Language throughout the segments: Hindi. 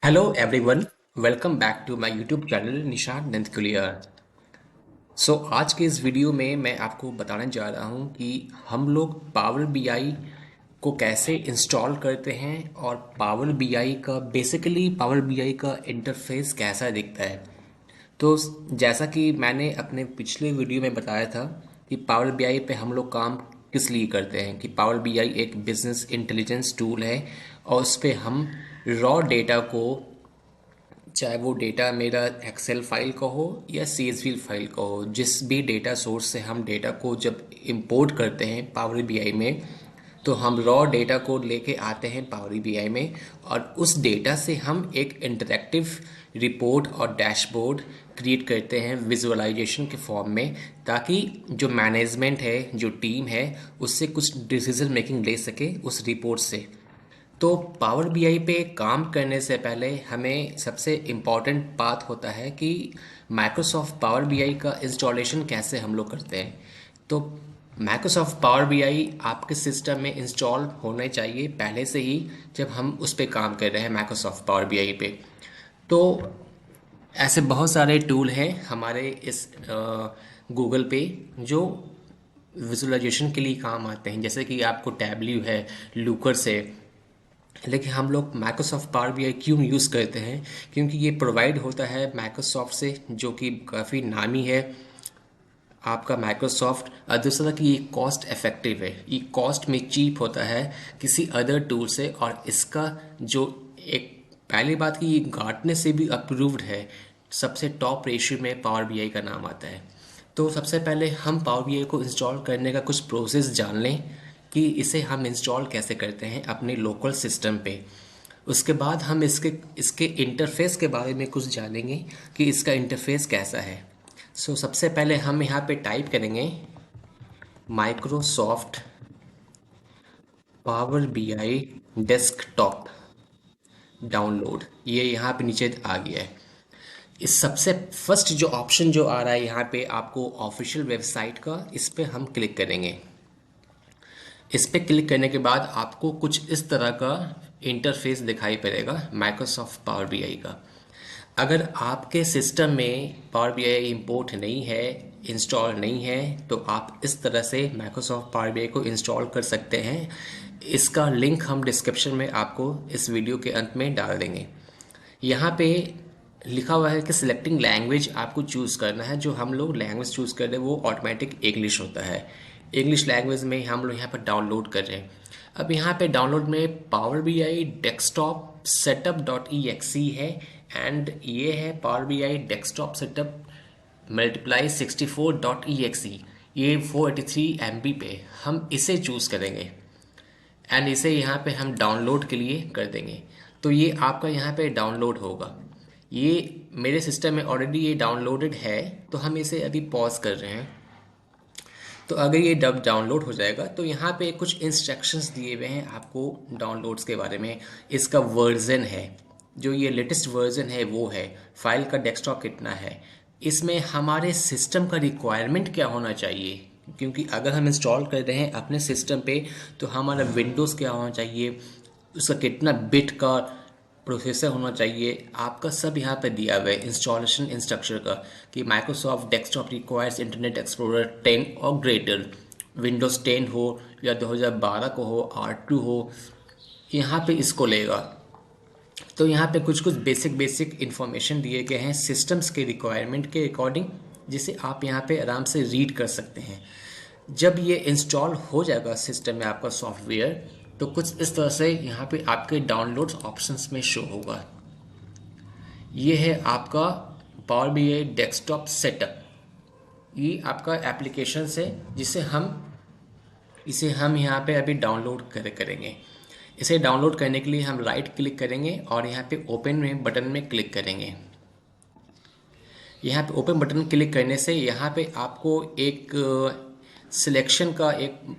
Hello everyone, welcome back to my YouTube channel Nishan Nandkuliyar. आज के इस वीडियो में मैं आपको बताने जा रहा हूं कि हम लोग पावर बीआई को कैसे इंस्टॉल करते हैं और पावर बीआई का इंटरफेस कैसा दिखता है। तो जैसा कि मैंने अपने पिछले वीडियो में बताया था कि पावर बीआई पे हम लोग काम किस लिए करते हैं, कि पावर बीआई एक बिजनेस इंटेलिजेंस टूल है और उस पे हम रॉ डेटा को, चाहे वो डेटा मेरा एक्सेल फाइल का हो या सीएसवी फाइल का हो, जिस भी डेटा सोर्स से हम डेटा को जब इंपोर्ट करते हैं पावर बीआई में, तो हम रॉ डेटा को लेके आते हैं पावर बीआई में और उस डेटा से हम एक इंटरैक्टिव रिपोर्ट और डैशबोर्ड क्रिएट करते हैं विजुअलाइजेशन के फॉर्म में, ताकि जो मैनेजमेंट है, जो टीम है, उससे कुछ डिसीजन मेकिंग ले सके उस रिपोर्ट से। तो पावर बीआई पे काम करने से पहले हमें सबसे इम्पॉर्टेंट बात होता है कि माइक्रोसॉफ्ट पावर बीआई का इंस्टॉलेशन कैसे हम लोग करते हैं। तो माइक्रोसॉफ्ट पावर बीआई आपके सिस्टम में इंस्टॉल होने चाहिए पहले से ही, जब हम उस पर काम कर रहे हैं माइक्रोसॉफ्ट पावर बीआई पे। तो ऐसे बहुत सारे टूल हैं हमारे इस गूगल पे जो विजुअलाइजेशन के लिए काम आते हैं, जैसे कि आपको टैबल्यू है, लूकर से। लेकिन हम लोग माइक्रोसॉफ्ट पावर बीआई क्यों यूज़ करते हैं? क्योंकि ये प्रोवाइड होता है माइक्रोसॉफ्ट से, जो कि काफ़ी नामी है आपका माइक्रोसॉफ्ट। और दूसरा कि ये कॉस्ट इफेक्टिव है, ये कॉस्ट में चीप होता है किसी अदर टूल से। और इसका जो एक पहली बात कि ये गार्टनर से भी अप्रूव्ड है, सबसे टॉप रेशियो में पावर बीआई का नाम आता है। तो सबसे पहले हम पावर बीआई को इंस्टॉल करने का कुछ प्रोसेस जान लें कि इसे हम इंस्टॉल कैसे करते हैं अपने लोकल सिस्टम पे। उसके बाद हम इसके इसके इंटरफेस के बारे में कुछ जानेंगे कि इसका इंटरफेस कैसा है। सबसे पहले हम यहाँ पे टाइप करेंगे Microsoft Power BI desktop download. ये यहाँ पे नीचे आ गया है। इस सबसे फर्स्ट जो ऑप्शन जो आ रहा है यहाँ पे आपको ऑफिशियल वेबसाइट का, इस पे हम क्लिक करेंगे। इस पे क्लिक करने के बाद आपको कुछ इस तरह का इंटरफेस दिखाई पड़ेगा माइक्रोसॉफ्ट पावर बीआई का। अगर आपके सिस्टम में पावर बीआई इंपोर्ट नहीं है, इंस्टॉल नहीं है, तो आप इस तरह से माइक्रोसॉफ्ट पावर बीआई को इंस्टॉल कर सकते हैं। इसका लिंक हम डिस्क्रिप्शन में आपको इस वीडियो के अंत में डाल देंगे। यहाँ पे लिखा हुआ है कि सिलेक्टिंग लैंग्वेज आपको चूज़ करना है। जो हम लोग लैंग्वेज चूज़ कर रहे हैं वो ऑटोमेटिक इंग्लिश होता है। इंग्लिश लैंग्वेज में हम लोग यहाँ पर डाउनलोड कर रहे हैं। अब यहाँ पे डाउनलोड में power B I desktop setup dot E X E है, एंड ये है power B I desktop setup multiply 64 dot E X E. ये 483 MB पे हम इसे चूज़ करेंगे एंड इसे यहाँ पे हम डाउनलोड के लिए कर देंगे। तो ये आपका यहाँ पे डाउनलोड होगा। ये मेरे सिस्टम में ऑलरेडी ये डाउनलोडेड है, तो हम इसे अभी पॉज कर रहे हैं। तो अगर ये डब डाउनलोड हो जाएगा तो यहाँ पे कुछ इंस्ट्रक्शंस दिए हुए हैं आपको डाउनलोड्स के बारे में। इसका वर्जन है, जो ये लेटेस्ट वर्जन है वो है, फाइल का डेस्कटॉप कितना है, इसमें हमारे सिस्टम का रिक्वायरमेंट क्या होना चाहिए। क्योंकि अगर हम इंस्टॉल कर रहे हैं अपने सिस्टम पे, तो हमारा विंडोज़ क्या होना चाहिए, उसका कितना बिट का प्रोसेसर होना चाहिए, आपका सब यहाँ पे दिया हुआ है इंस्टॉलेशन इंस्ट्रक्चर का। कि Microsoft desktop requires internet explorer 10 और ग्रेटर, विंडोज़ 10 हो या 2012 को हो, R2 हो, यहाँ पे इसको लेगा। तो यहाँ पे कुछ कुछ बेसिक बेसिक इन्फॉर्मेशन दिए गए हैं सिस्टम्स के रिक्वायरमेंट के अकॉर्डिंग, जिसे आप यहाँ पे आराम से रीड कर सकते हैं। जब ये इंस्टॉल हो जाएगा सिस्टम में आपका सॉफ्टवेयर, तो कुछ इस तरह से यहाँ पे आपके डाउनलोड्स ऑप्शंस में शो होगा। ये है आपका पावर बीआई डेस्कटॉप सेटअप। ये आपका एप्लीकेशन है जिसे हम यहाँ पे अभी डाउनलोड करेंगे। इसे डाउनलोड करने के लिए हम राइट क्लिक करेंगे और यहाँ पे ओपन में बटन में क्लिक करेंगे। यहाँ पे ओपन बटन क्लिक करने से यहाँ पे आपको एक सिलेक्शन का एक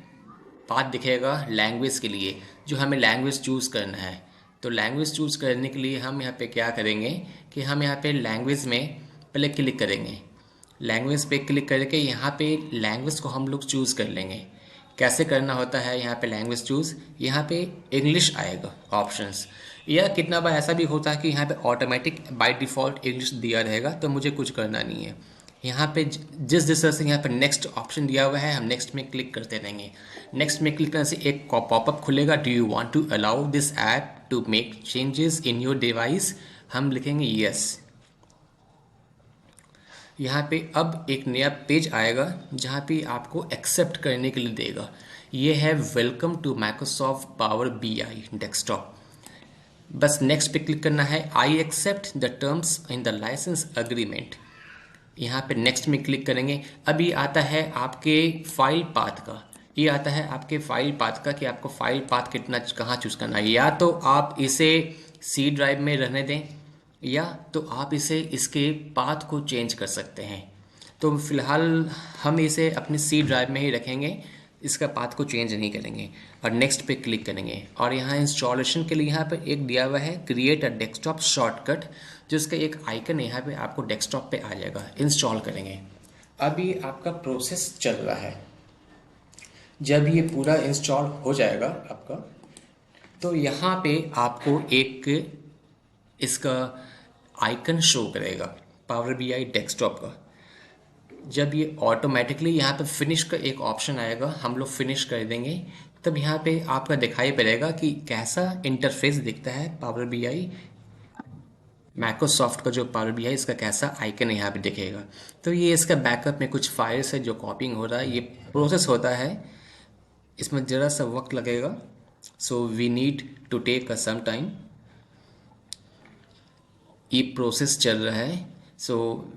पाथ दिखेगा लैंग्वेज के लिए, जो हमें लैंग्वेज चूज़ करना है। तो लैंग्वेज चूज़ करने के लिए हम यहाँ पे क्या करेंगे कि हम यहाँ पे लैंग्वेज में पहले क्लिक करेंगे। लैंग्वेज पे क्लिक करके यहाँ पे लैंग्वेज को हम लोग चूज़ कर लेंगे। कैसे करना होता है यहाँ पे लैंग्वेज चूज़, यहाँ पे इंग्लिश आएगा ऑप्शंस। या कितना बार ऐसा भी होता है कि यहाँ पे ऑटोमेटिक बाय डिफ़ॉल्ट इंग्लिश दिया रहेगा, तो मुझे कुछ करना नहीं है। यहाँ पे जिस तरह से यहाँ पे नेक्स्ट ऑप्शन दिया हुआ है, हम नेक्स्ट में क्लिक करते रहेंगे। नेक्स्ट में क्लिक करने से एक पॉपअप खुलेगा, do you want to allow this app to make changes in your device. हम लिखेंगे यस। यहाँ पे अब एक नया पेज आएगा जहाँ पे आपको एक्सेप्ट करने के लिए देगा। ये है welcome to Microsoft Power BI desktop. बस नेक्स्ट पे क्लिक करना है। I accept the terms in the licence agreement. यहाँ पे नेक्स्ट में क्लिक करेंगे। अब ये आता है आपके फाइल पाथ का, ये आता है आपके फाइल पाथ का कि आपको फाइल पाथ कितना कहाँ चूज़ करना है। या तो आप इसे सी ड्राइव में रहने दें, या तो आप इसे इसके पाथ को चेंज कर सकते हैं। तो फिलहाल हम इसे अपने सी ड्राइव में ही रखेंगे, इसका पाथ को चेंज नहीं करेंगे। और नेक्स्ट पे क्लिक करेंगे और यहाँ इंस्टॉलेशन के लिए यहाँ पे एक दिया हुआ है क्रिएट अ डेस्कटॉप शॉर्टकट, जिसका एक आइकन यहाँ पे आपको डेस्कटॉप पे आ जाएगा। इंस्टॉल करेंगे। अभी आपका प्रोसेस चल रहा है। जब ये पूरा इंस्टॉल हो जाएगा आपका, तो यहाँ पे आपको एक इसका आइकन शो करेगा पावर बीआई डेस्कटॉप का। जब ये ऑटोमेटिकली यहाँ पे फिनिश का एक ऑप्शन आएगा, हम लोग फिनिश कर देंगे, तब यहाँ पे आपका दिखाई पड़ेगा कि कैसा इंटरफेस दिखता है पावर बीआई। माइक्रोसॉफ्ट का जो पावर बीआई, इसका कैसा आइकन यहाँ पे दिखेगा। तो ये इसका बैकअप में कुछ फाइल्स है जो कॉपिंग हो रहा है, ये प्रोसेस होता है, इसमें ज़रा सा वक्त लगेगा। So we need to take a some time. ये प्रोसेस चल रहा है, so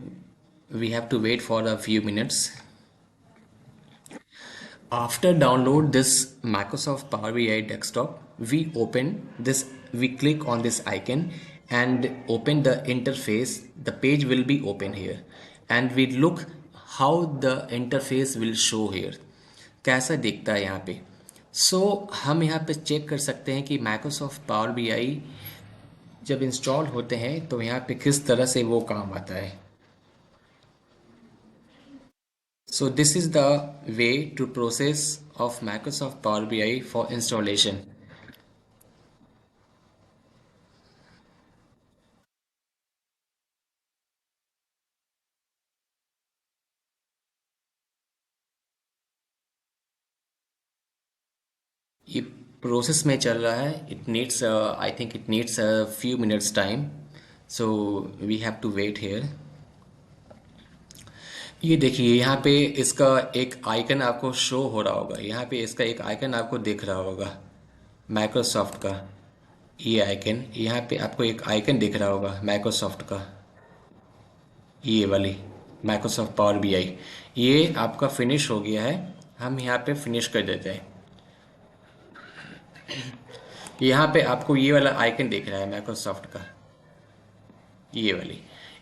we have to wait for a few minutes. After download this Microsoft Power BI desktop, we click on this icon and open the interface. The page will be open here and we look how the interface will show here. कैसा दिखता है यहाँ पे। हम यहाँ पे चेक कर सकते हैं कि Microsoft Power BI जब इंस्टॉल होते हैं तो यहाँ पे किस तरह से वो काम आता है। So this is the way to process of Microsoft Power BI for installation. ये प्रोसेस में चल रहा है। It needs I think it needs a few minutes time, so we have to wait here. ये देखिए यहाँ पे इसका एक आइकन आपको शो हो रहा होगा, यहाँ पे इसका एक आइकन आपको दिख रहा होगा माइक्रोसॉफ्ट का। ये आइकन, यहाँ पे आपको एक आइकन दिख रहा होगा माइक्रोसॉफ्ट का, ये वाली माइक्रोसॉफ्ट पावर बीआई। ये आपका फिनिश हो गया है, हम यहाँ पे फिनिश कर देते हैं। यहाँ पे आपको ये वाला आइकन दिख रहा है माइक्रोसॉफ्ट का, ये वाली,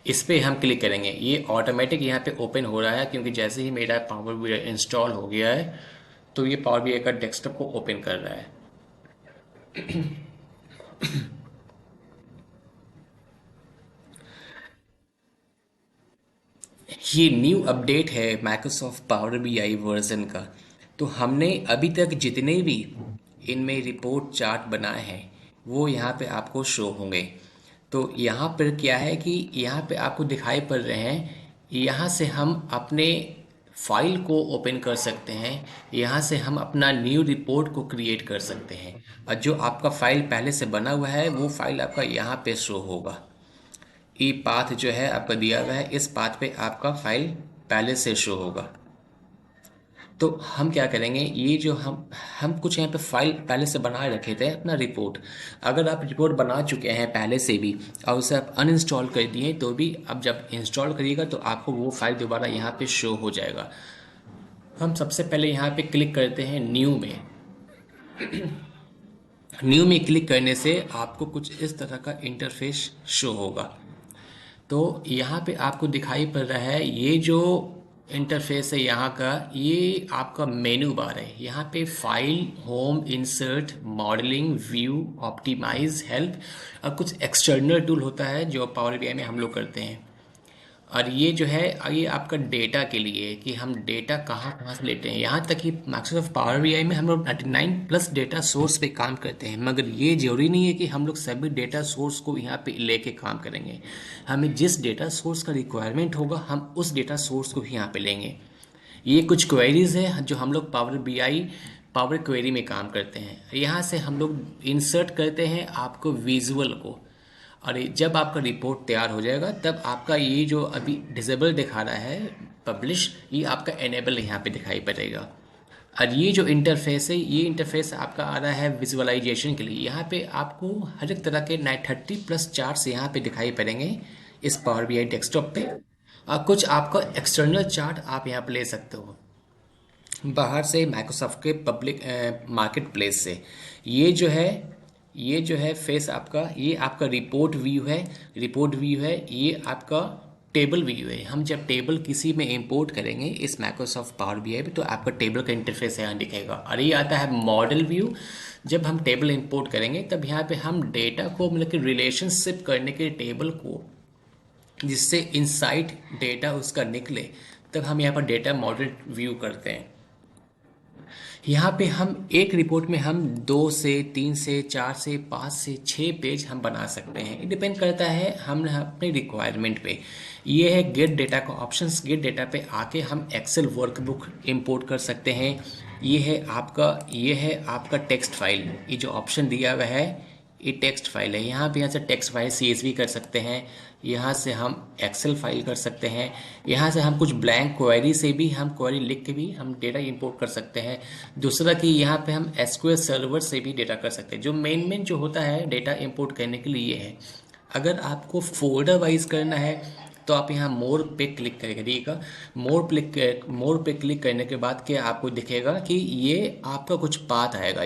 इस पे हम क्लिक करेंगे। ये ऑटोमेटिक यहाँ पे ओपन हो रहा है क्योंकि जैसे ही मेरा पावर बीआई इंस्टॉल हो गया है, तो ये पावर बीआई का डेस्कटॉप को ओपन कर रहा है। ये न्यू अपडेट है माइक्रोसॉफ्ट पावर बीआई वर्जन का। तो हमने अभी तक जितने भी इनमें रिपोर्ट चार्ट बनाए हैं वो यहाँ पे आपको शो होंगे। तो यहाँ पर क्या है कि यहाँ पे आपको दिखाई पड़ रहे हैं, यहाँ से हम अपने फाइल को ओपन कर सकते हैं, यहाँ से हम अपना न्यू रिपोर्ट को क्रिएट कर सकते हैं। और जो आपका फाइल पहले से बना हुआ है वो फाइल आपका यहाँ पे शो होगा। ई पाथ जो है आपका दिया हुआ है, इस पाथ पे आपका फाइल पहले से शो होगा। तो हम क्या करेंगे, ये जो हम कुछ यहाँ पे फाइल पहले से बनाए रखे थे अपना रिपोर्ट। अगर आप रिपोर्ट बना चुके हैं पहले से भी और उसे आप अनइंस्टॉल कर दिए तो भी अब जब इंस्टॉल करिएगा तो आपको वो फाइल दोबारा यहाँ पे शो हो जाएगा। हम सबसे पहले यहाँ पे क्लिक करते हैं न्यू में। न्यू में क्लिक करने से आपको कुछ इस तरह का इंटरफेस शो होगा। तो यहाँ पे आपको दिखाई पड़ रहा है ये जो इंटरफेस है यहाँ का, ये आपका मेनू बार है। यहाँ पे file, home, insert, modelling, view, optimise, help और कुछ एक्सटर्नल टूल होता है जो पावर बीआई में हम लोग करते हैं। और ये जो है ये आपका डेटा के लिए है कि हम डेटा कहाँ कहाँ से लेते हैं। यहाँ तक कि माइक्रोसॉफ्ट पावर बीआई में हम लोग 99 प्लस डेटा सोर्स पे काम करते हैं, मगर ये जरूरी नहीं है कि हम लोग सभी डेटा सोर्स को यहाँ पे लेके काम करेंगे। हमें जिस डेटा सोर्स का रिक्वायरमेंट होगा हम उस डेटा सोर्स को भी यहाँ पे लेंगे। ये कुछ क्वेरीज है जो हम लोग पावर बीआई पावर क्वेरी में काम करते हैं। यहाँ से हम लोग इंसर्ट करते हैं आपको विजुअल को, और जब आपका रिपोर्ट तैयार हो जाएगा तब आपका ये जो अभी डिसेबल दिखा रहा है पब्लिश, ये आपका एनेबल यहाँ पे दिखाई पड़ेगा। और ये जो इंटरफेस है, ये इंटरफेस आपका आ रहा है विजुअलाइजेशन के लिए। यहाँ पे आपको हर एक तरह के 930 प्लस चार्ट्स यहाँ पे दिखाई पड़ेंगे इस पावर बीआई डेस्कटॉप पे। और कुछ आपका एक्सटर्नल चार्ट आप यहाँ पे ले सकते हो बाहर से माइक्रोसॉफ्ट के पब्लिक मार्केट प्लेस से। ये जो है फेस आपका, ये आपका रिपोर्ट व्यू है। ये आपका टेबल व्यू है। हम जब टेबल किसी में इंपोर्ट करेंगे इस माइक्रोसॉफ्ट पावर बीआई पे तो आपका टेबल का इंटरफेस यहाँ दिखेगा। और ये आता है मॉडल व्यू। जब हम टेबल इंपोर्ट करेंगे तब यहाँ पे हम डेटा को मतलब कि रिलेशनशिप करने के टेबल को, जिससे इनसाइट डेटा उसका निकले, तब हम यहाँ पर डेटा मॉडल व्यू करते हैं। यहाँ पे हम एक रिपोर्ट में हम 2 से 3 से 4 से 5 से 6 पेज हम बना सकते हैं। ये डिपेंड करता है हम अपने रिक्वायरमेंट पे। ये है गेट डेटा का ऑप्शंस। गेट डेटा पे आके हम एक्सेल वर्कबुक इंपोर्ट कर सकते हैं। ये है आपका टेक्स्ट फाइल। ये जो ऑप्शन दिया हुआ है ये टेक्स्ट फाइल है। यहाँ से टेक्स्ट फाइल CSV कर सकते हैं। यहाँ से हम एक्सेल फाइल कर सकते हैं। यहाँ से हम कुछ ब्लैंक क्वेरी से भी हम क्वेरी लिख के भी हम डेटा इंपोर्ट कर सकते हैं। दूसरा कि यहाँ पे हम SQL सर्वर से भी डेटा कर सकते हैं। जो मेन जो होता है डेटा इंपोर्ट करने के लिए ये है। अगर आपको फोल्डर वाइज करना है तो आप यहाँ मोर पे क्लिक करिएगा। मोर पे क्लिक करने के बाद क्या आपको दिखेगा कि ये आपका कुछ पाथ आएगा।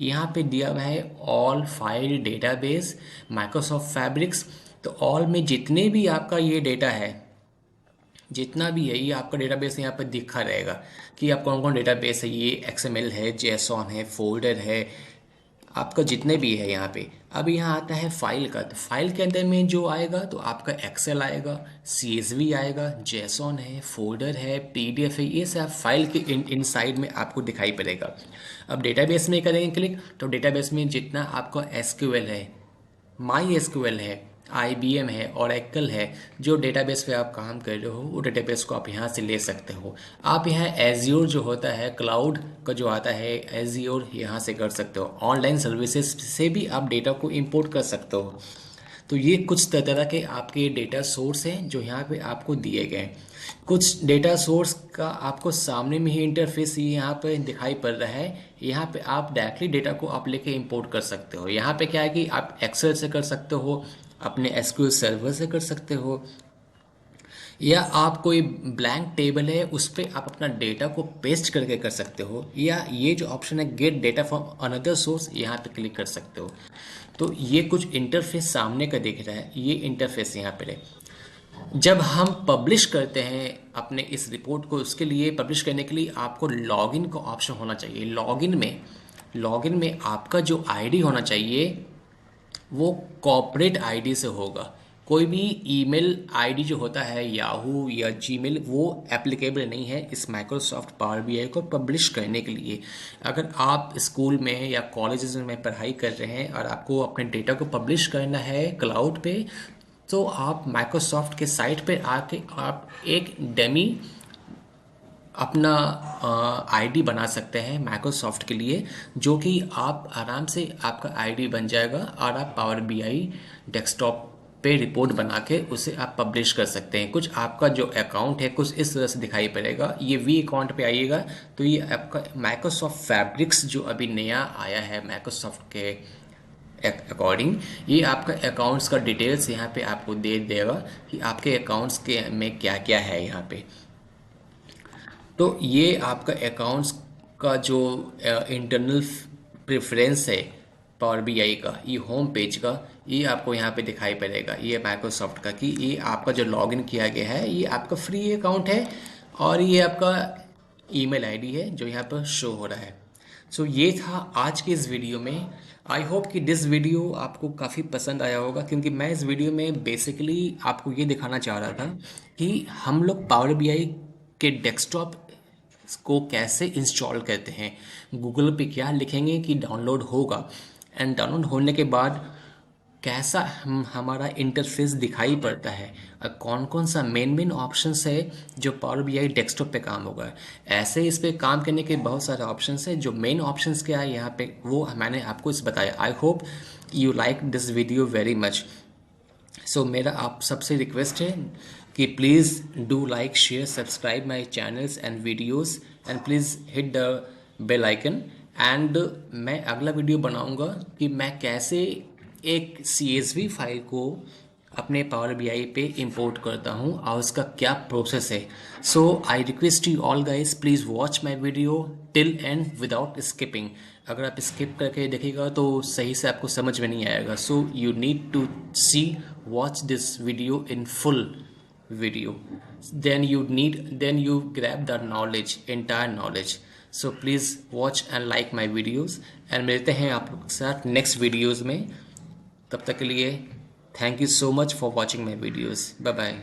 यहाँ पे दिया हुआ है all file database Microsoft fabrics. तो ऑल में जितने भी आपका ये डेटा है, जितना भी है ये आपका डेटाबेस यहाँ पर दिखा रहेगा कि आप कौन कौन डेटाबेस है। ये XML है, JSON है, फोल्डर है, आपका जितने भी है यहाँ पे। अब यहाँ आता है फाइल का। तो फाइल के अंदर में जो आएगा तो आपका एक्सेल आएगा, CSV आएगा, JSON है, फोल्डर है, PDF है। ये सब फाइल के इनसाइड में आपको दिखाई पड़ेगा। अब डेटाबेस में करेंगे क्लिक तो डेटाबेस में जितना आपका SQL है, MySQL है, IBM है, Oracle है, जो डेटाबेस पे आप काम कर रहे हो वो डेटाबेस को आप यहाँ से ले सकते हो। आप यहाँ एज्योर जो होता है क्लाउड का जो आता है एज्योर, यहाँ से कर सकते हो। ऑनलाइन सर्विसेज से भी आप डेटा को इंपोर्ट कर सकते हो। तो ये कुछ तरह के आपके डेटा सोर्स हैं जो यहाँ पे आपको दिए गए हैं। कुछ डेटा सोर्स का आपको सामने में ही इंटरफेस यहाँ पे दिखाई पड़ रहा है। यहाँ पे आप डायरेक्टली डेटा को आप लेके इंपोर्ट कर सकते हो। यहाँ पे क्या है कि आप एक्सेल से कर सकते हो, अपने SQL सर्वर से कर सकते हो, या आप कोई ब्लैंक टेबल है उस पर आप अपना डेटा को पेस्ट करके कर सकते हो, या ये जो ऑप्शन है gate data from another source, यहाँ पे क्लिक कर सकते हो। तो ये कुछ इंटरफेस सामने का दिख रहा है। ये इंटरफेस यहाँ पे है। जब हम पब्लिश करते हैं अपने इस रिपोर्ट को, उसके लिए पब्लिश करने के लिए आपको लॉगिन का ऑप्शन होना चाहिए। लॉगिन में आपका जो आईडी होना चाहिए वो कॉर्पोरेट आईडी से होगा। कोई भी ईमेल आईडी जो होता है याहू या जीमेल वो एप्लीकेबल नहीं है इस माइक्रोसॉफ्ट पावर बीआई को पब्लिश करने के लिए। अगर आप स्कूल में या कॉलेजेस में पढ़ाई कर रहे हैं और आपको अपने डेटा को पब्लिश करना है क्लाउड पे, तो आप माइक्रोसॉफ्ट के साइट पे आके आप एक डमी अपना आईडी बना सकते हैं माइक्रोसॉफ्ट के लिए, जो कि आप आराम से आपका आईडी बन जाएगा और आप पावर बीआई डेस्कटॉप पे रिपोर्ट बना के उसे आप पब्लिश कर सकते हैं। कुछ आपका जो अकाउंट है कुछ इस तरह से दिखाई पड़ेगा। ये वी अकाउंट पे आइएगा तो ये आपका माइक्रोसॉफ्ट फैब्रिक्स जो अभी नया आया है माइक्रोसॉफ्ट के अकॉर्डिंग, ये आपका अकाउंट्स का डिटेल्स यहाँ पे आपको दे देगा कि आपके अकाउंट्स के में क्या क्या है यहाँ पे। तो ये आपका अकाउंट्स का जो इंटरनल प्रेफरेंस है पावर बीआई का, ये होम पेज का, ये आपको यहाँ पे दिखाई पड़ेगा। ये माइक्रोसॉफ्ट का कि ये आपका जो लॉगिन किया गया है ये आपका फ्री अकाउंट है और ये आपका ईमेल आईडी है जो यहाँ पर शो हो रहा है। सो ये था आज के इस वीडियो में। आई होप कि दिस वीडियो आपको काफ़ी पसंद आया होगा, क्योंकि मैं इस वीडियो में बेसिकली आपको ये दिखाना चाह रहा था कि हम लोग पावर बीआई के डेस्कटॉप को कैसे इंस्टॉल करते हैं। गूगल पे क्या लिखेंगे कि डाउनलोड होगा, एंड डाउनलोड होने के बाद कैसा हमारा इंटरफेस दिखाई पड़ता है, और कौन कौन सा मेन ऑप्शंस है जो पावर बीआई डेस्कटॉप पे काम होगा। ऐसे इस पे काम करने के बहुत सारे ऑप्शंस हैं। जो मेन ऑप्शंस क्या है यहाँ पे वो मैंने आपको इस बताया। I hope you like this video very much. So मेरा आप सबसे रिक्वेस्ट है कि please do like, share, subscribe my channels and videos, and please hit the bell icon. And मैं अगला वीडियो बनाऊंगा कि मैं कैसे एक CSV फाइल को अपने पावर बीआई पे इंपोर्ट करता हूँ और उसका क्या प्रोसेस है। So I request you all guys, please watch my video till end without skipping. अगर आप स्किप करके देखेगा तो सही से आपको समझ में नहीं आएगा। So you need to see, watch this video in full video, then you grab the knowledge, entire knowledge. So please watch and like my videos, and मिलते हैं आप लोग के साथ नेक्स्ट वीडियोज़ में। तब तक के लिए thank you so much for watching my videos. Bye bye.